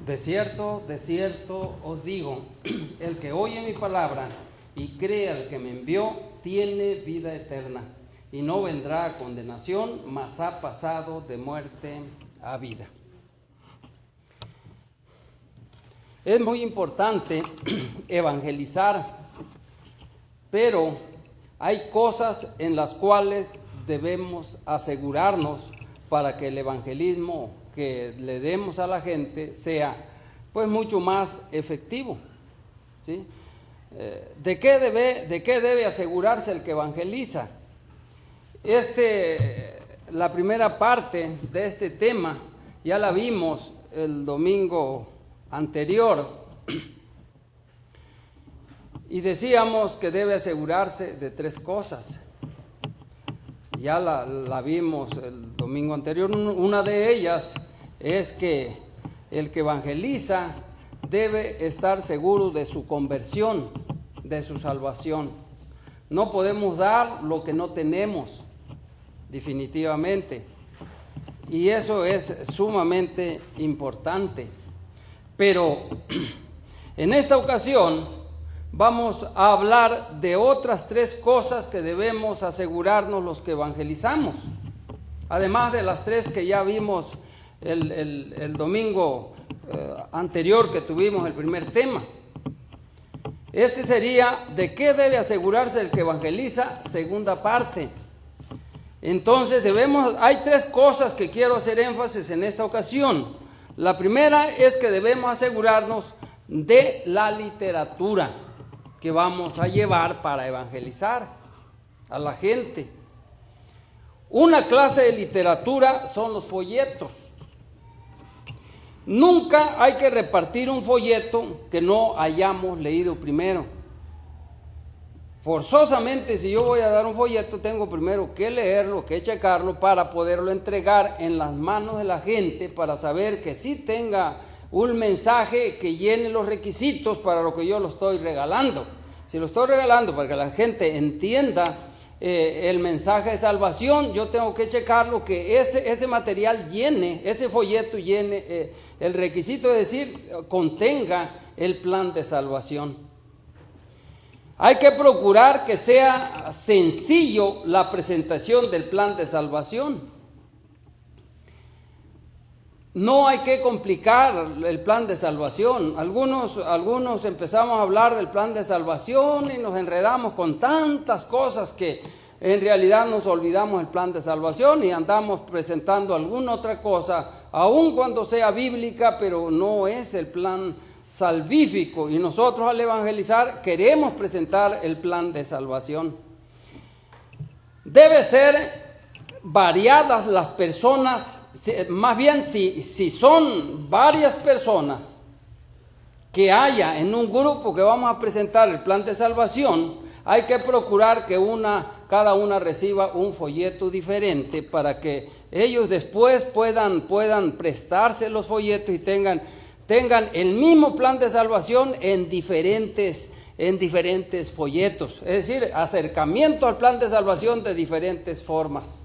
de cierto os digo, el que oye mi palabra y cree al que me envió, tiene vida eterna, y no vendrá a condenación, mas ha pasado de muerte a vida. Es muy importante evangelizar, pero hay cosas en las cuales debemos asegurarnos para que el evangelismo que le demos a la gente sea pues mucho más efectivo, ¿sí? ¿De qué debe asegurarse el que evangeliza? La primera parte de este tema ya la vimos el domingo anterior y decíamos que debe asegurarse de tres cosas. Ya la vimos el domingo anterior. Una de ellas es que el que evangeliza debe estar seguro de su conversión, de su salvación. No podemos dar lo que no tenemos, definitivamente. Y eso es sumamente importante. Pero en esta ocasión vamos a hablar de otras tres cosas que debemos asegurarnos los que evangelizamos. Además de las tres que ya vimos el domingo anterior que tuvimos el primer tema. Este sería de qué debe asegurarse el que evangeliza, segunda parte. Entonces hay tres cosas que quiero hacer énfasis en esta ocasión. La primera es que debemos asegurarnos de la literatura que vamos a llevar para evangelizar a la gente. Una clase de literatura son los folletos. Nunca hay que repartir un folleto que no hayamos leído primero. Forzosamente, si yo voy a dar un folleto, tengo primero que leerlo, que checarlo para poderlo entregar en las manos de la gente, para saber que sí tenga un mensaje que llene los requisitos para lo que yo lo estoy regalando. Si lo estoy regalando para que la gente entienda el mensaje de salvación, yo tengo que checarlo, que ese material llene, ese folleto llene el requisito, es decir, contenga el plan de salvación. Hay que procurar que sea sencillo la presentación del plan de salvación. No hay que complicar el plan de salvación. Algunos empezamos a hablar del plan de salvación y nos enredamos con tantas cosas que en realidad nos olvidamos del plan de salvación y andamos presentando alguna otra cosa, aun cuando sea bíblica, pero no es el plan salvífico. Y nosotros al evangelizar queremos presentar el plan de salvación. Debe ser variadas las personas. Más bien, si son varias personas que haya en un grupo que vamos a presentar el plan de salvación, hay que procurar que cada una reciba un folleto diferente para que ellos después puedan prestarse los folletos y tengan el mismo plan de salvación en diferentes folletos. Es decir, acercamiento al plan de salvación de diferentes formas.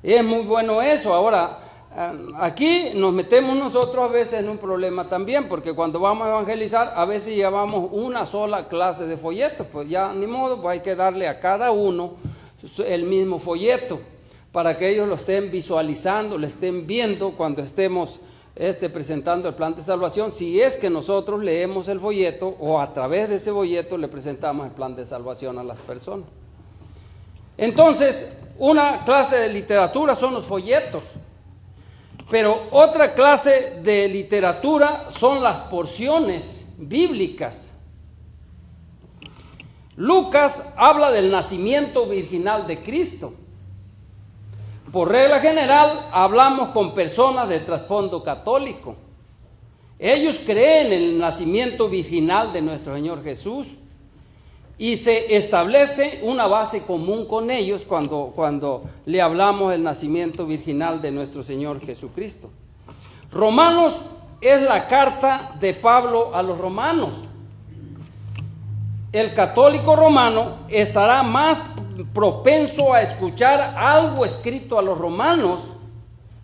Y es muy bueno eso. Ahora, aquí nos metemos nosotros a veces en un problema también, porque cuando vamos a evangelizar, a veces llevamos una sola clase de folletos, pues ya ni modo, pues hay que darle a cada uno el mismo folleto, para que ellos lo estén visualizando, lo estén viendo cuando estemos presentando el plan de salvación, si es que nosotros leemos el folleto o a través de ese folleto le presentamos el plan de salvación a las personas. Entonces, una clase de literatura son los folletos, pero otra clase de literatura son las porciones bíblicas. Lucas habla del nacimiento virginal de Cristo. Por regla general, hablamos con personas de trasfondo católico. Ellos creen en el nacimiento virginal de nuestro Señor Jesús y se establece una base común con ellos cuando le hablamos del nacimiento virginal de nuestro Señor Jesucristo. Romanos es la carta de Pablo a los romanos. El católico romano estará más propenso a escuchar algo escrito a los romanos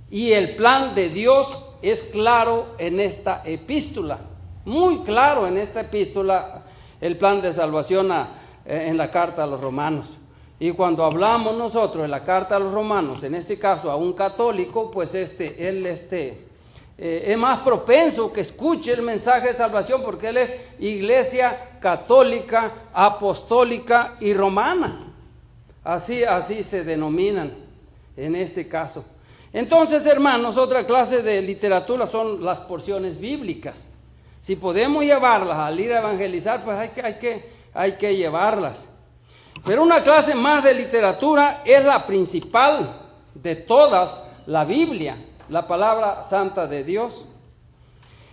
y el plan de Dios es claro en esta epístola, muy claro en esta epístola, el plan de salvación en la carta a los romanos. Y cuando hablamos nosotros de la carta a los romanos, en este caso a un católico, pues él es más propenso que escuche el mensaje de salvación, porque él es iglesia católica, apostólica y romana. Así se denominan en este caso. Entonces, hermanos, otra clase de literatura son las porciones bíblicas. Si podemos llevarlas al ir a evangelizar, pues hay que llevarlas. Pero una clase más de literatura es la principal de todas, la Biblia, la palabra santa de Dios.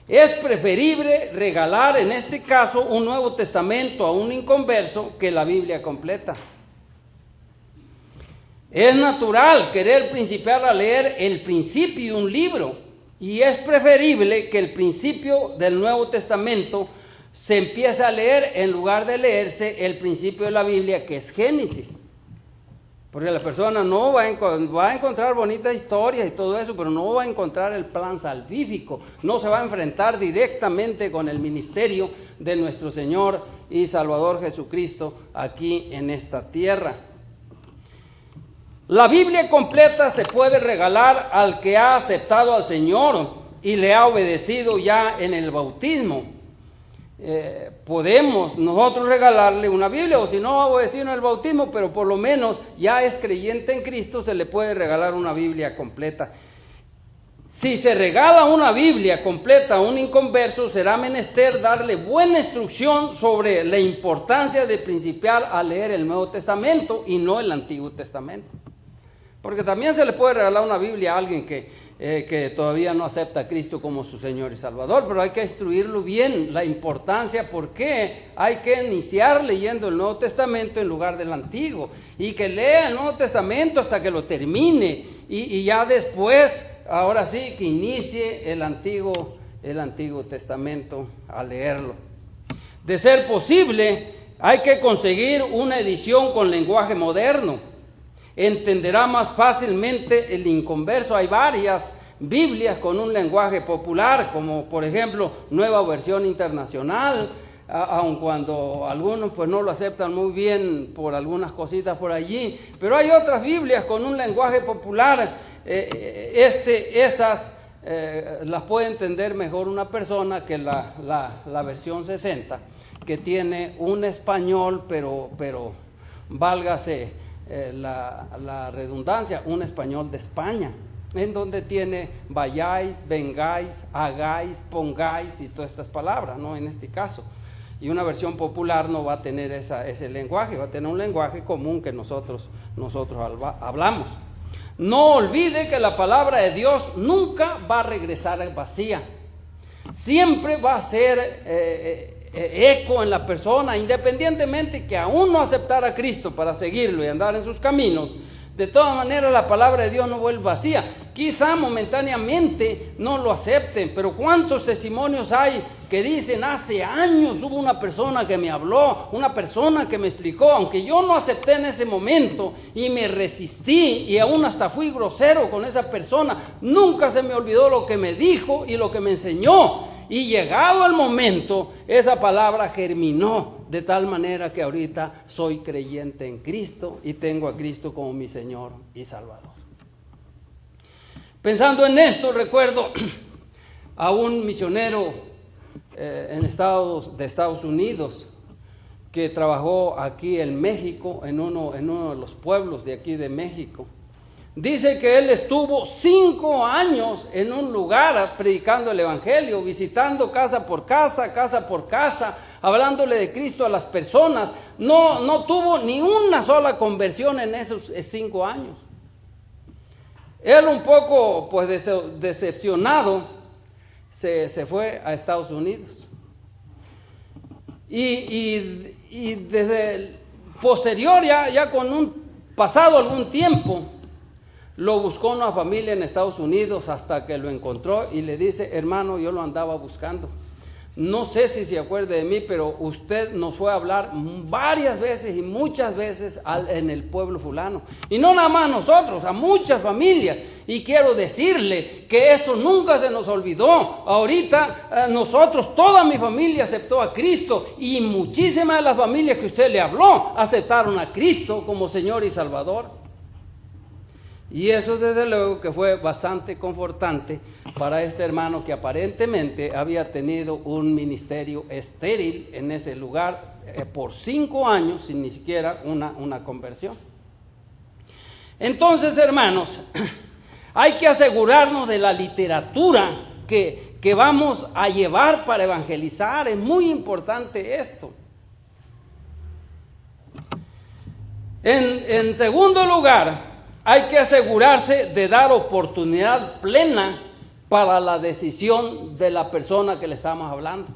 Es preferible regalar en este caso un Nuevo Testamento a un inconverso que la Biblia completa. Es natural querer principiar a leer el principio de un libro, y es preferible que el principio del Nuevo Testamento se empiece a leer en lugar de leerse el principio de la Biblia, que es Génesis. Porque la persona no va a encontrar bonitas historias y todo eso, pero no va a encontrar el plan salvífico, no se va a enfrentar directamente con el ministerio de nuestro Señor y Salvador Jesucristo aquí en esta tierra. La Biblia completa se puede regalar al que ha aceptado al Señor y le ha obedecido ya en el bautismo. Podemos nosotros regalarle una Biblia, o si no ha obedecido en el bautismo, pero por lo menos ya es creyente en Cristo, se le puede regalar una Biblia completa. Si se regala una Biblia completa a un inconverso, será menester darle buena instrucción sobre la importancia de principiar a leer el Nuevo Testamento y no el Antiguo Testamento. Porque también se le puede regalar una Biblia a alguien que todavía no acepta a Cristo como su Señor y Salvador, pero hay que instruirlo bien, la importancia, por qué hay que iniciar leyendo el Nuevo Testamento en lugar del Antiguo, y que lea el Nuevo Testamento hasta que lo termine, y ya después, ahora sí, que inicie el Antiguo Testamento a leerlo. De ser posible, hay que conseguir una edición con lenguaje moderno. Entenderá más fácilmente el inconverso. Hay varias Biblias con un lenguaje popular, como por ejemplo Nueva Versión Internacional, aun cuando algunos pues no lo aceptan muy bien por algunas cositas por allí, pero hay otras Biblias con un lenguaje popular. Esas las puede entender mejor una persona que la versión 60, que tiene un español, pero válgase la redundancia, un español de España, en donde tiene vayáis, vengáis, hagáis, pongáis y todas estas palabras, ¿no? En este caso. Y una versión popular no va a tener ese lenguaje, va a tener un lenguaje común que nosotros hablamos. No olvide que la palabra de Dios nunca va a regresar vacía. Siempre va a ser eco en la persona, independientemente que aún no aceptara a Cristo para seguirlo y andar en sus caminos. De todas maneras, la palabra de Dios no vuelve vacía. Quizá momentáneamente no lo acepten, pero ¿cuántos testimonios hay que dicen: hace años hubo una persona que me habló, una persona que me explicó, aunque yo no acepté en ese momento y me resistí y aún hasta fui grosero con esa persona, nunca se me olvidó lo que me dijo y lo que me enseñó? Y llegado el momento, esa palabra germinó de tal manera que ahorita soy creyente en Cristo y tengo a Cristo como mi Señor y Salvador. Pensando en esto, recuerdo a un misionero de Estados Unidos que trabajó aquí en México, en uno de los pueblos de aquí de México. Dice que él estuvo 5 años en un lugar predicando el evangelio, visitando casa por casa, hablándole de Cristo a las personas. No tuvo ni una sola conversión en esos 5 años. Él, un poco pues decepcionado, se fue a Estados Unidos. Y desde posterior, ya con pasado algún tiempo, lo buscó una familia en Estados Unidos hasta que lo encontró y le dice: hermano, yo lo andaba buscando, no sé si se acuerde de mí, pero usted nos fue a hablar varias veces y muchas veces en el pueblo fulano. Y no nada más a nosotros, a muchas familias. Y quiero decirle que esto nunca se nos olvidó. Ahorita nosotros, toda mi familia aceptó a Cristo. Y muchísimas de las familias que usted le habló aceptaron a Cristo como Señor y Salvador. Y eso desde luego que fue bastante confortante para este hermano que aparentemente había tenido un ministerio estéril en ese lugar por 5 años sin ni siquiera una conversión. Entonces, hermanos, hay que asegurarnos de la literatura que vamos a llevar para evangelizar. Es muy importante esto. En segundo lugar, hay que asegurarse de dar oportunidad plena para la decisión de la persona que le estamos hablando.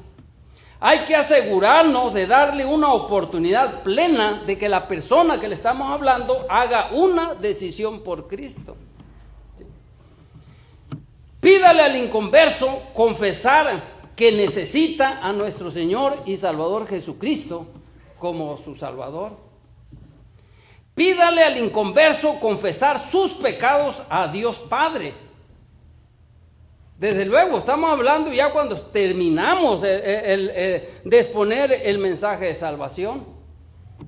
Hay que asegurarnos de darle una oportunidad plena de que la persona que le estamos hablando haga una decisión por Cristo. Pídale al inconverso confesar que necesita a nuestro Señor y Salvador Jesucristo como su Salvador. Pídale al inconverso confesar sus pecados a Dios Padre. Desde luego, estamos hablando ya cuando terminamos de exponer el mensaje de salvación,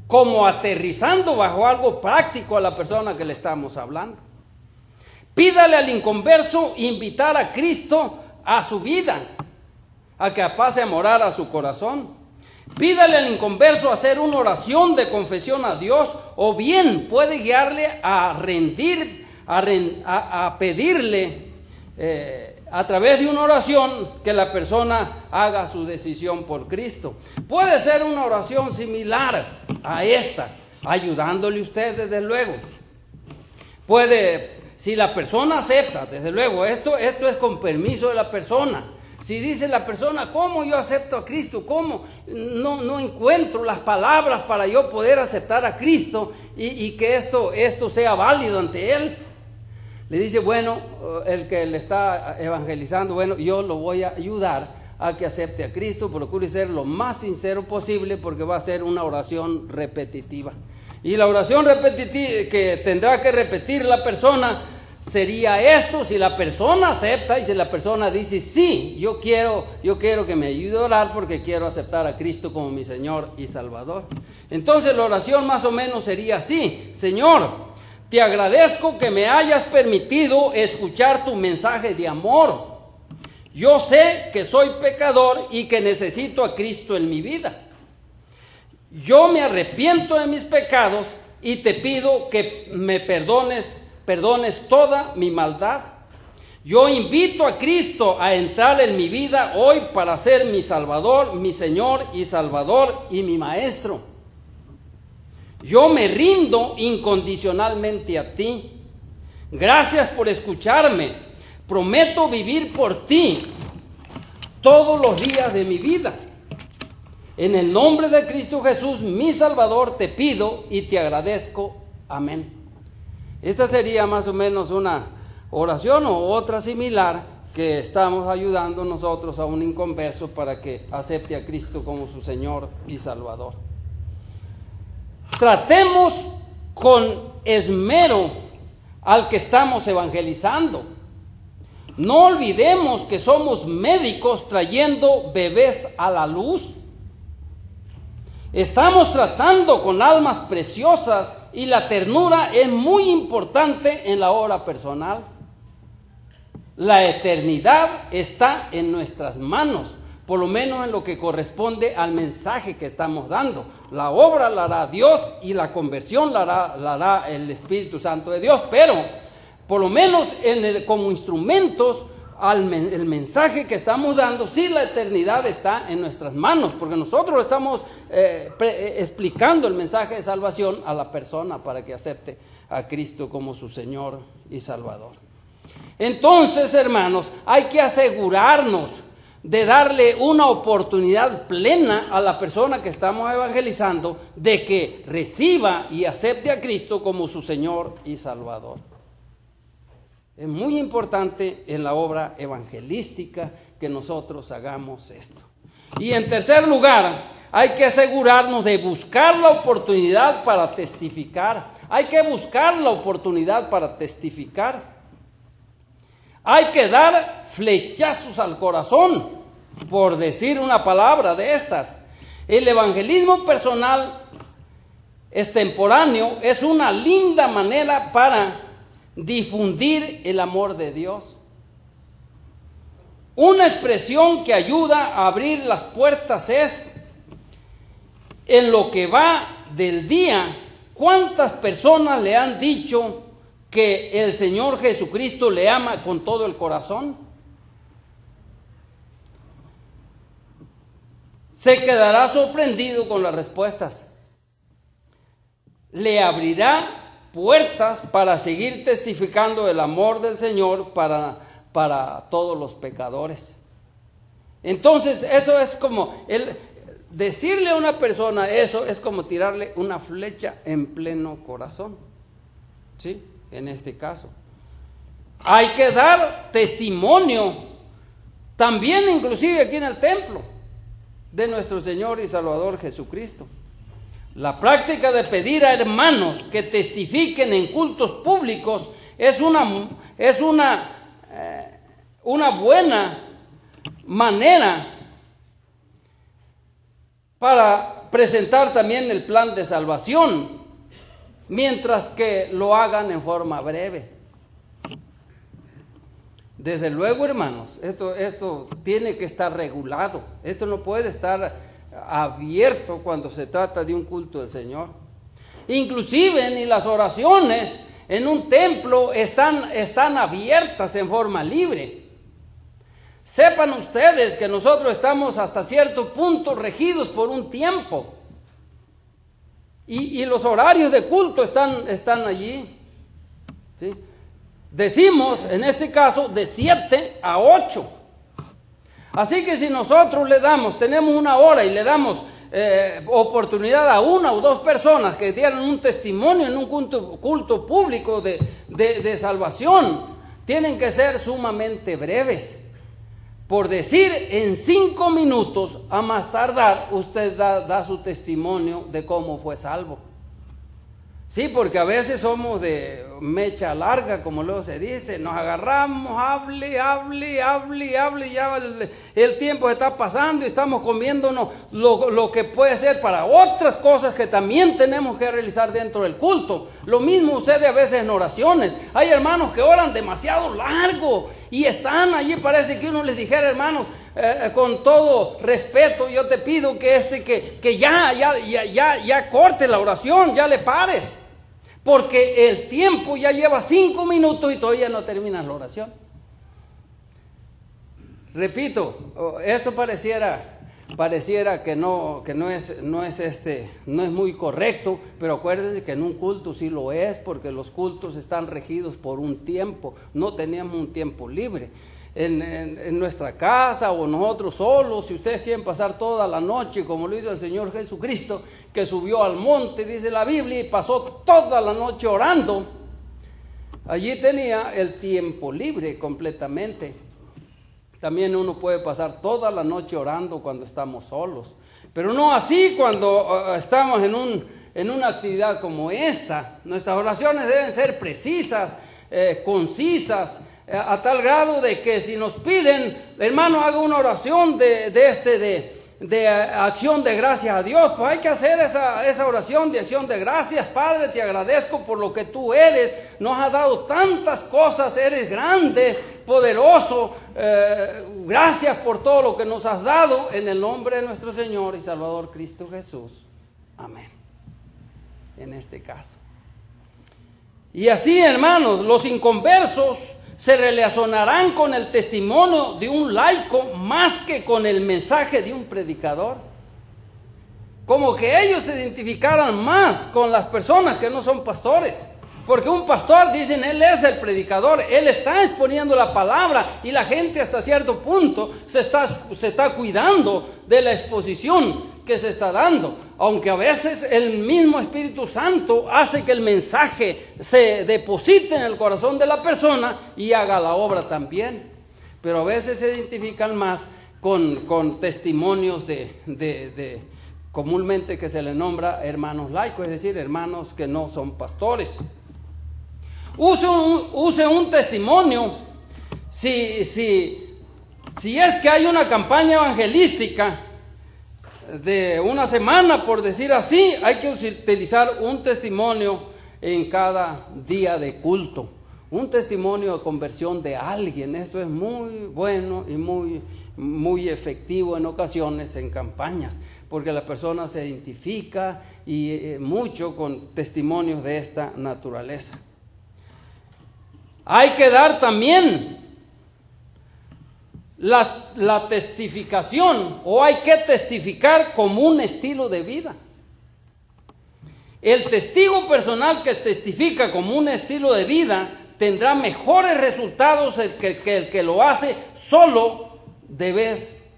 como aterrizando bajo algo práctico a la persona que le estamos hablando. Pídale al inconverso invitar a Cristo a su vida, a que pase a morar a su corazón. Pídale al inconverso hacer una oración de confesión a Dios, o bien puede guiarle a pedirle a través de una oración que la persona haga su decisión por Cristo. Puede ser una oración similar a esta, ayudándole usted desde luego. Puede, si la persona acepta, desde luego, esto es con permiso de la persona. Si dice la persona, ¿cómo yo acepto a Cristo? ¿Cómo? No encuentro las palabras para yo poder aceptar a Cristo y que esto sea válido ante Él. Le dice, bueno, el que le está evangelizando, bueno, yo lo voy a ayudar a que acepte a Cristo. Procure ser lo más sincero posible porque va a ser una oración repetitiva. Y la oración repetitiva que tendrá que repetir la persona sería esto: si la persona acepta y si la persona dice, sí, yo quiero que me ayude a orar porque quiero aceptar a Cristo como mi Señor y Salvador. Entonces la oración más o menos sería así: Señor, te agradezco que me hayas permitido escuchar tu mensaje de amor. Yo sé que soy pecador y que necesito a Cristo en mi vida. Yo me arrepiento de mis pecados y te pido que me perdones toda mi maldad. Yo invito a Cristo a entrar en mi vida hoy para ser mi Salvador, mi Señor y Salvador y mi Maestro. Yo me rindo incondicionalmente a ti. Gracias por escucharme. Prometo vivir por ti todos los días de mi vida. En el nombre de Cristo Jesús, mi Salvador, te pido y te agradezco. Amén. Esta sería más o menos una oración o otra similar que estamos ayudando nosotros a un inconverso para que acepte a Cristo como su Señor y Salvador. Tratemos con esmero al que estamos evangelizando. No olvidemos que somos médicos trayendo bebés a la luz. Estamos tratando con almas preciosas y la ternura es muy importante en la obra personal. La eternidad está en nuestras manos, por lo menos en lo que corresponde al mensaje que estamos dando. La obra la hará Dios y la conversión la hará el Espíritu Santo de Dios, pero por lo menos como instrumentos el mensaje que estamos dando, sí, la eternidad está en nuestras manos, porque nosotros estamos explicando el mensaje de salvación a la persona para que acepte a Cristo como su Señor y Salvador. Entonces, hermanos, hay que asegurarnos de darle una oportunidad plena a la persona que estamos evangelizando de que reciba y acepte a Cristo como su Señor y Salvador. Es muy importante en la obra evangelística que nosotros hagamos esto. Y en tercer lugar, hay que asegurarnos de buscar la oportunidad para testificar. Hay que buscar la oportunidad para testificar. Hay que dar flechazos al corazón, por decir una palabra de estas. El evangelismo personal extemporáneo es una linda manera para difundir el amor de Dios. Una expresión que ayuda a abrir las puertas es: en lo que va del día, ¿cuántas personas le han dicho que el Señor Jesucristo le ama con todo el corazón? Se quedará sorprendido con las respuestas. Le abrirá puertas para seguir testificando el amor del Señor para todos los pecadores. Entonces, eso es como decirle a una persona eso es como tirarle una flecha en pleno corazón. ¿Sí? En este caso. Hay que dar testimonio también, inclusive aquí en el templo, de nuestro Señor y Salvador Jesucristo. La práctica de pedir a hermanos que testifiquen en cultos públicos es una buena manera para presentar también el plan de salvación, mientras que lo hagan en forma breve. Desde luego, hermanos, esto tiene que estar regulado. Esto no puede estar abierto cuando se trata de un culto del Señor. Inclusive ni las oraciones en un templo están abiertas en forma libre. Sepan ustedes que nosotros estamos hasta cierto punto regidos por un tiempo. Y los horarios de culto están allí. ¿Sí? Decimos, en este caso, de 7 a 8. Así que si nosotros tenemos una hora y le damos oportunidad a una o dos personas que dieran un testimonio en un culto público de salvación, tienen que ser sumamente breves. Por decir, en 5 minutos, a más tardar, usted da su testimonio de cómo fue salvo. Sí, porque a veces somos de mecha larga, como luego se dice, nos agarramos, hable, ya el tiempo se está pasando y estamos comiéndonos lo que puede ser para otras cosas que también tenemos que realizar dentro del culto. Lo mismo sucede a veces en oraciones. Hay hermanos que oran demasiado largo y están allí, parece que uno les dijera, hermanos, con todo respeto, yo te pido que ya corte la oración, ya le pares. Porque el tiempo ya lleva 5 minutos y todavía no terminas la oración. Repito, esto pareciera que no es muy correcto, pero acuérdense que en un culto sí lo es, porque los cultos están regidos por un tiempo. No teníamos un tiempo libre. En nuestra casa o nosotros solos, si ustedes quieren pasar toda la noche como lo hizo el Señor Jesucristo, que subió al monte, dice la Biblia, y pasó toda la noche orando, allí tenía el tiempo libre completamente. También uno puede pasar toda la noche orando cuando estamos solos, pero no así cuando estamos en una actividad como esta. Nuestras oraciones deben ser precisas, concisas, a tal grado de que si nos piden, hermano, haga una oración de acción de gracias a Dios, pues hay que hacer esa oración de acción de gracias. Padre, te agradezco por lo que tú eres, nos has dado tantas cosas, eres grande, poderoso, gracias por todo lo que nos has dado, en el nombre de nuestro Señor y Salvador Cristo Jesús, amén. En este caso, y así, hermanos, los inconversos se relacionarán con el testimonio de un laico más que con el mensaje de un predicador. Como que ellos se identificaran más con las personas que no son pastores. Porque un pastor, dicen, él es el predicador, él está exponiendo la palabra y la gente hasta cierto punto se está cuidando de la exposición que se está dando. Aunque a veces el mismo Espíritu Santo hace que el mensaje se deposite en el corazón de la persona y haga la obra también. Pero a veces se identifican más con testimonios de comúnmente que se le nombra hermanos laicos, es decir, hermanos que no son pastores. Use un testimonio si es que hay una campaña evangelística de una semana, por decir así, hay que utilizar un testimonio en cada día de culto. Un testimonio de conversión de alguien. Esto es muy bueno y muy efectivo en ocasiones en campañas, porque la persona se identifica y mucho con testimonios de esta naturaleza. Hay que dar también la testificación, o hay que testificar como un estilo de vida. El testigo personal que testifica como un estilo de vida tendrá mejores resultados que el que lo hace solo de vez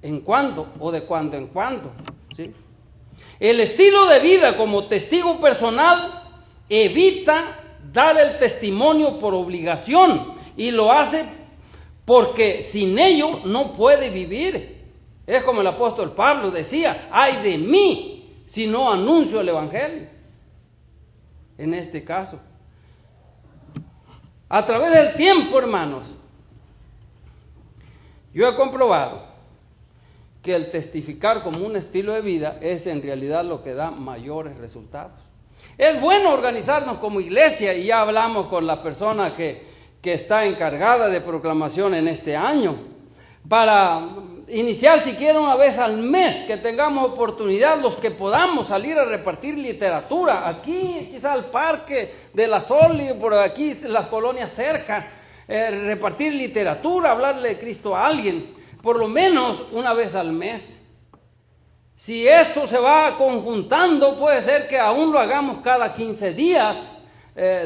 en cuando o de cuando en cuando, ¿sí? El estilo de vida como testigo personal evita dar el testimonio por obligación y lo hace porque sin ello no puede vivir. Es como el apóstol Pablo decía: ay de mí si no anuncio el evangelio. En este caso, a través del tiempo, hermanos, yo he comprobado que el testificar como un estilo de vida es en realidad lo que da mayores resultados. Es bueno organizarnos como iglesia, y ya hablamos con la persona que está encargada de proclamación en este año, para iniciar siquiera una vez al mes, que tengamos oportunidad los que podamos salir a repartir literatura, aquí quizá al parque de la Soli, por aquí las colonias cerca, repartir literatura, hablarle de Cristo a alguien, por lo menos una vez al mes. Si esto se va conjuntando, puede ser que aún lo hagamos cada 15 días,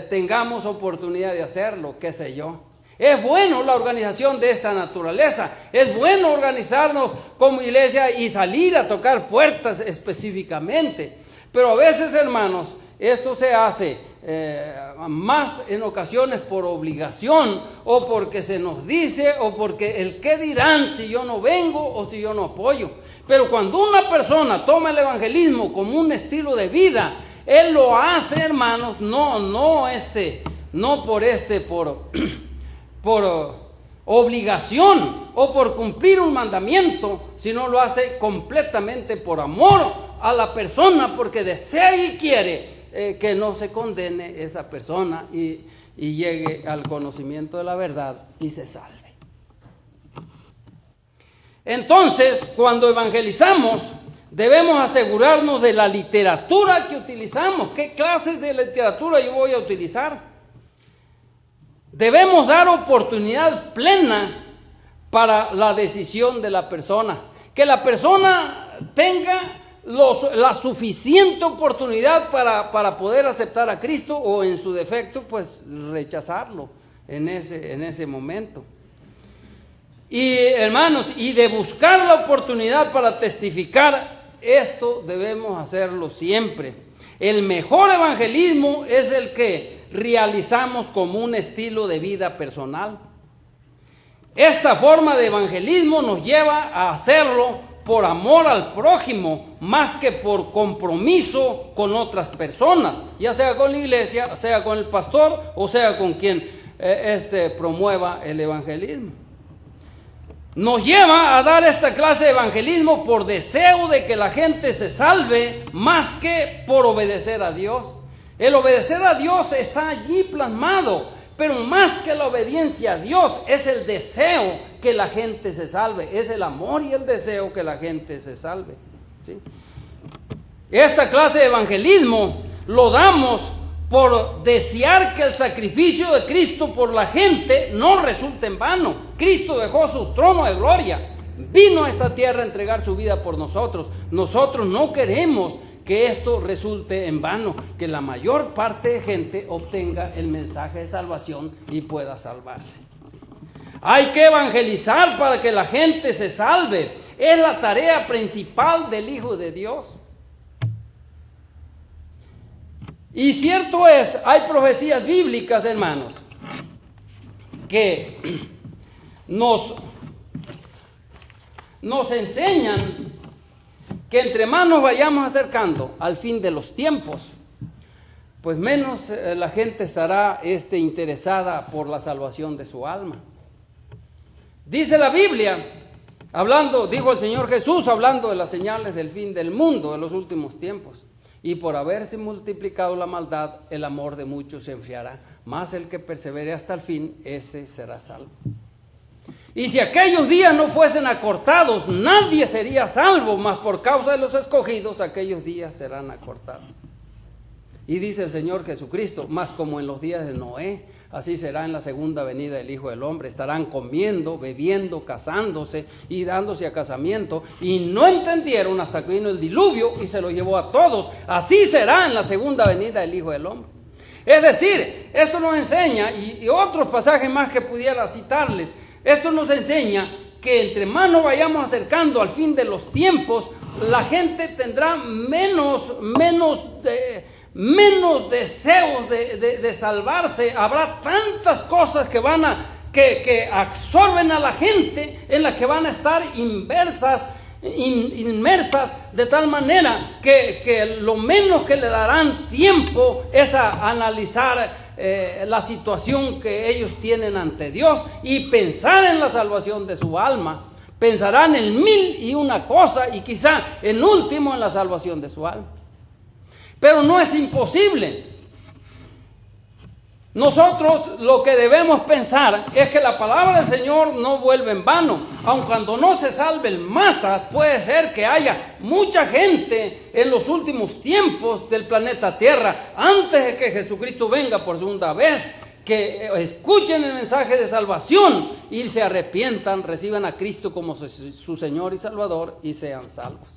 tengamos oportunidad de hacerlo, qué sé yo. Es bueno la organización de esta naturaleza, es bueno organizarnos como iglesia y salir a tocar puertas específicamente, pero a veces, hermanos, esto se hace más en ocasiones por obligación, o porque se nos dice, o porque el qué dirán si yo no vengo o si yo no apoyo. Pero cuando una persona toma el evangelismo como un estilo de vida, él lo hace, hermanos, no por obligación o por cumplir un mandamiento, sino lo hace completamente por amor a la persona, porque desea y quiere que no se condene esa persona y llegue al conocimiento de la verdad y se salve. Entonces, cuando evangelizamos, debemos asegurarnos de la literatura que utilizamos. ¿Qué clases de literatura yo voy a utilizar? Debemos dar oportunidad plena para la decisión de la persona. Que la persona tenga la suficiente oportunidad para poder aceptar a Cristo, o en su defecto, pues rechazarlo en ese momento. Y hermanos, y de buscar la oportunidad para testificar, esto debemos hacerlo siempre. El mejor evangelismo es el que realizamos como un estilo de vida personal. Esta forma de evangelismo nos lleva a hacerlo por amor al prójimo, más que por compromiso con otras personas, ya sea con la iglesia, sea con el pastor, o sea con quien promueva el evangelismo. Nos lleva a dar esta clase de evangelismo por deseo de que la gente se salve, más que por obedecer a Dios. El obedecer a Dios está allí plasmado, pero más que la obediencia a Dios es el deseo que la gente se salve, es el amor y el deseo que la gente se salve, ¿sí? Esta clase de evangelismo lo damos por desear que el sacrificio de Cristo por la gente no resulte en vano. Cristo dejó su trono de gloria, vino a esta tierra a entregar su vida por nosotros. Nosotros no queremos que esto resulte en vano, que la mayor parte de gente obtenga el mensaje de salvación y pueda salvarse. Hay que evangelizar para que la gente se salve. Es la tarea principal del Hijo de Dios. Y cierto es, hay profecías bíblicas, hermanos, que nos nos enseñan que entre más nos vayamos acercando al fin de los tiempos, pues menos la gente estará interesada por la salvación de su alma. Dice la Biblia, dijo el Señor Jesús, hablando de las señales del fin del mundo, de los últimos tiempos: y por haberse multiplicado la maldad, el amor de muchos se enfriará, mas el que persevere hasta el fin, ese será salvo. Y si aquellos días no fuesen acortados, nadie sería salvo, mas por causa de los escogidos, aquellos días serán acortados. Y dice el Señor Jesucristo: mas como en los días de Noé, así será en la segunda venida del Hijo del Hombre. Estarán comiendo, bebiendo, casándose y dándose a casamiento, y no entendieron hasta que vino el diluvio y se lo llevó a todos. Así será en la segunda venida del Hijo del Hombre. Es decir, esto nos enseña, y otros pasajes más que pudiera citarles, esto nos enseña que entre más nos vayamos acercando al fin de los tiempos, la gente tendrá menos deseos de salvarse. Habrá tantas cosas que absorben a la gente, en las que van a estar inmersas de tal manera que lo menos que le darán tiempo es a analizar la situación que ellos tienen ante Dios y pensar en la salvación de su alma. Pensarán en 1001 cosas y quizá en último en la salvación de su alma. Pero no es imposible. Nosotros lo que debemos pensar es que la palabra del Señor no vuelve en vano. Aun cuando no se salven masas, puede ser que haya mucha gente en los últimos tiempos del planeta Tierra, antes de que Jesucristo venga por segunda vez, que escuchen el mensaje de salvación y se arrepientan, reciban a Cristo como su Señor y Salvador y sean salvos.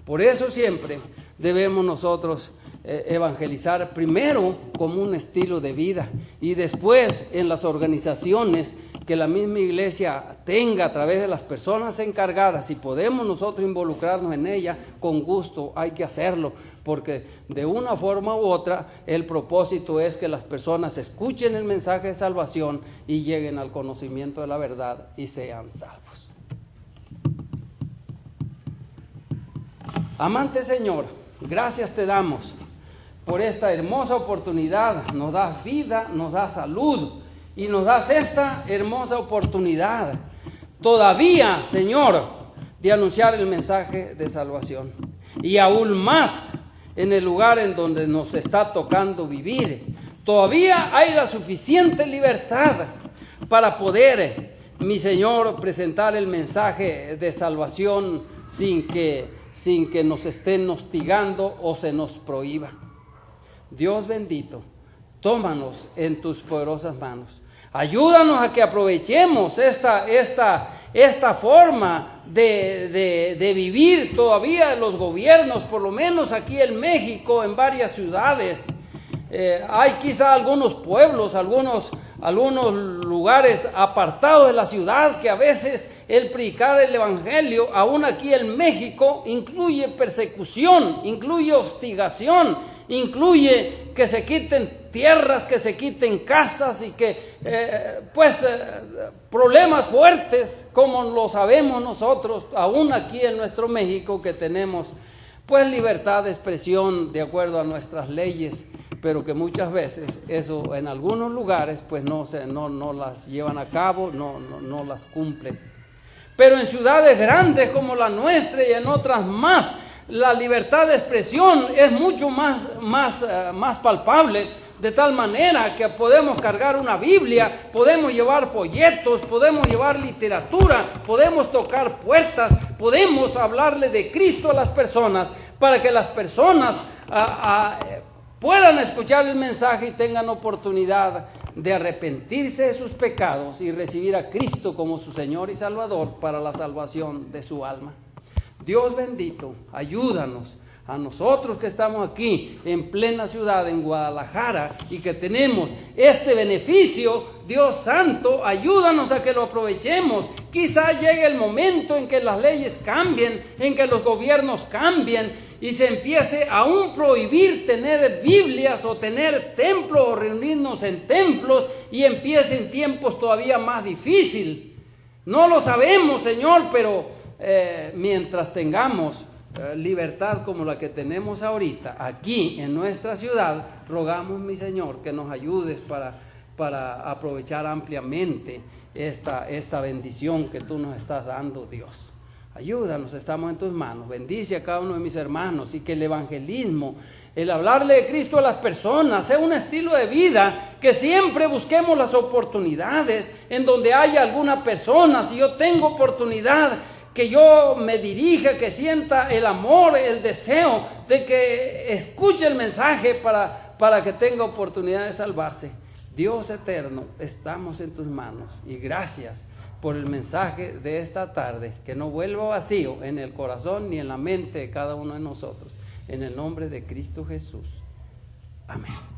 Por eso siempre debemos nosotros evangelizar primero como un estilo de vida, y después en las organizaciones que la misma iglesia tenga a través de las personas encargadas. Si podemos nosotros involucrarnos en ella, con gusto hay que hacerlo, porque de una forma u otra el propósito es que las personas escuchen el mensaje de salvación y lleguen al conocimiento de la verdad y sean salvos. Amante Señor, gracias te damos por esta hermosa oportunidad. Nos das vida, nos das salud y nos das esta hermosa oportunidad todavía, Señor, de anunciar el mensaje de salvación, y aún más en el lugar en donde nos está tocando vivir. Todavía hay la suficiente libertad para poder, mi Señor, presentar el mensaje de salvación sin que nos estén hostigando o se nos prohíba. Dios bendito, tómanos en tus poderosas manos. Ayúdanos a que aprovechemos esta forma de vivir todavía de los gobiernos, por lo menos aquí en México, en varias ciudades. Hay quizá algunos pueblos, algunos lugares apartados de la ciudad, que a veces el predicar el evangelio, aún aquí en México, incluye persecución, incluye hostigación, incluye que se quiten tierras, que se quiten casas y que problemas fuertes, como lo sabemos nosotros, aún aquí en nuestro México, que tenemos pues libertad de expresión de acuerdo a nuestras leyes, pero que muchas veces eso en algunos lugares pues no las llevan a cabo, no las cumplen. Pero en ciudades grandes como la nuestra y en otras más, la libertad de expresión es mucho más palpable, de tal manera que podemos cargar una Biblia, podemos llevar folletos, podemos llevar literatura, podemos tocar puertas, podemos hablarle de Cristo a las personas, para que las personas puedan escuchar el mensaje y tengan oportunidad de arrepentirse de sus pecados y recibir a Cristo como su Señor y Salvador para la salvación de su alma. Dios bendito, ayúdanos a nosotros que estamos aquí en plena ciudad, en Guadalajara, y que tenemos este beneficio. Dios santo, ayúdanos a que lo aprovechemos. Quizá llegue el momento en que las leyes cambien, en que los gobiernos cambien y se empiece a aún prohibir tener Biblias o tener templos o reunirnos en templos, y empiecen tiempos todavía más difíciles. No lo sabemos, Señor, pero mientras tengamos libertad como la que tenemos ahorita aquí en nuestra ciudad, rogamos, mi Señor, que nos ayudes para aprovechar ampliamente esta bendición que tú nos estás dando, Dios. Ayúdanos, estamos en tus manos. Bendice a cada uno de mis hermanos y que el evangelismo, el hablarle de Cristo a las personas, sea un estilo de vida, que siempre busquemos las oportunidades en donde haya alguna persona. Si yo tengo oportunidad, que yo me dirija, que sienta el amor, el deseo de que escuche el mensaje para que tenga oportunidad de salvarse. Dios eterno, estamos en tus manos y gracias por el mensaje de esta tarde, que no vuelva vacío en el corazón ni en la mente de cada uno de nosotros. En el nombre de Cristo Jesús. Amén.